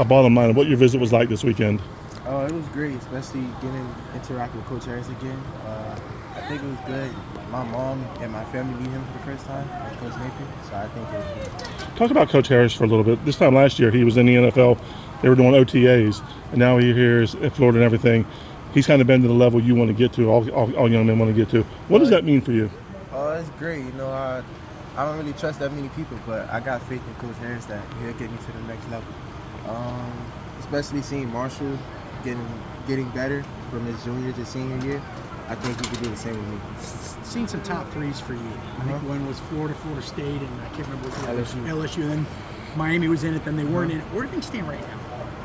Bottom line, what your visit was like this weekend. Oh, it was great, especially getting interact with Coach Harris again. I think it was good. My mom and my family meet him for the first time, like Coach Nathan, so I think it was good. Talk about Coach Harris for a little bit. This time last year, he was in the NFL. They were doing OTAs, and now he here's in Florida and everything. He's kind of been to the level you want to get to, all young men want to get to. What does that mean for you? Oh, it's great. You know, I don't really trust that many people, but I got faith in Coach Harris that he'll get me to the next level. Especially seeing Marshall getting better from his junior to senior year, I think he could do the same with me. Seen some top threes for you. I think one was Florida State, and I can't remember what the LSU. And then Miami was in it. Then they weren't in it. Where do things stand right now?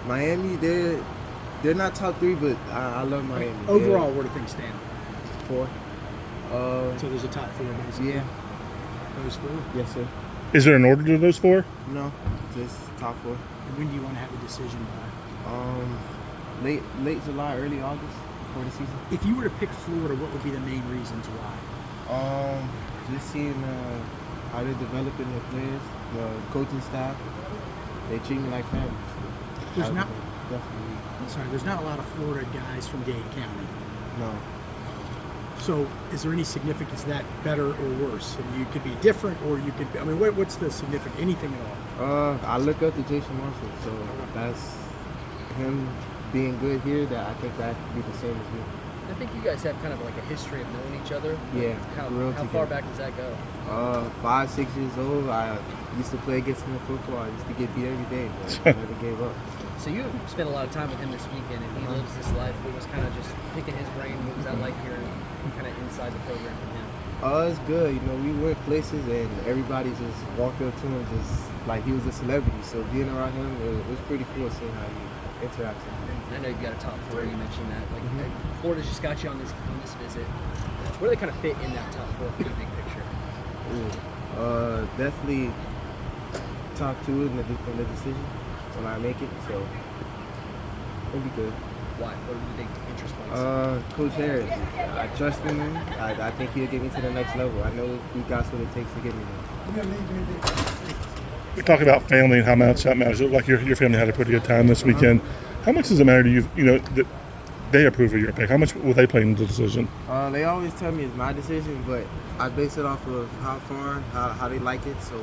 Miami, they're not top three, but I love Miami. Overall, where do things stand? 4. So there's a top 4, basically. Yeah. Those 4. Yes, sir. Is there an order to those 4? No, just top 4. And when do you want to have a decision by? Late July, early August before the season. If you were to pick Florida, what would be the main reasons why? Just seeing how they're developing their players, the coaching staff. They treat me like family. So there's not a lot of Florida guys from Dade County. No. So is there any significance that better or worse? I mean, you could be different, or you could. I mean, what's the significance? Anything at all? I look up to Jason Marshall, so that's him being good here. That I think that could be the same as me. I think you guys have kind of like a history of knowing each other. Yeah. How far back does that go? 5, 6 years old. I used to play against him in football. I used to get beat every day, but I never gave up. So you spent a lot of time with him this weekend, and he lives this life. What was kind of just picking his brain? What was that like here, kind of inside the program with him? It's good. You know, we went places, and everybody just walked up to him just like he was a celebrity. So being around him, it was pretty cool seeing how he interacts with him. I know you've got a top 4. You mentioned that. Like Florida's just got you on this visit. Where do they kind of fit in that top 4 for the big picture? Definitely top 2 in the decision when I make it. So it'll be good. Why? What are the big interest points? Coach Harris. I trust in him. I think he'll get me to the next level. I know he got what it takes to get me there. We talk about family and how much that matters. Like your family had a pretty good time this weekend. How much does it matter to you? You know that they approve of your pick. How much will they play into the decision? They always tell me it's my decision, but I base it off of how far, how they like it. So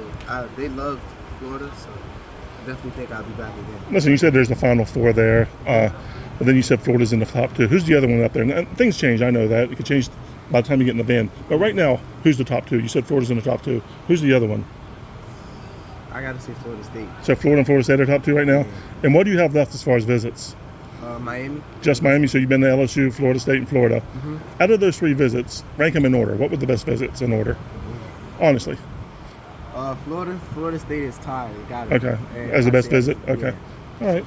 they loved Florida, so I definitely think I'll be back again. Listen, you said there's the Final 4 there, but then you said Florida's in the top 2. Who's the other one up there? And things change. I know that. It could change by the time you get in the van. But right now, who's the top 2? You said Florida's in the top 2. Who's the other one? I got to say Florida State. So Florida and Florida State are top 2 right now? Yeah. And what do you have left as far as visits? Miami. Just Miami, so you've been to LSU, Florida State, and Florida. Out of those 3 visits, rank them in order. What were the best visits in order? Honestly. Florida State is tied. Got it. Okay. As the best visit? Okay. Yeah. All right.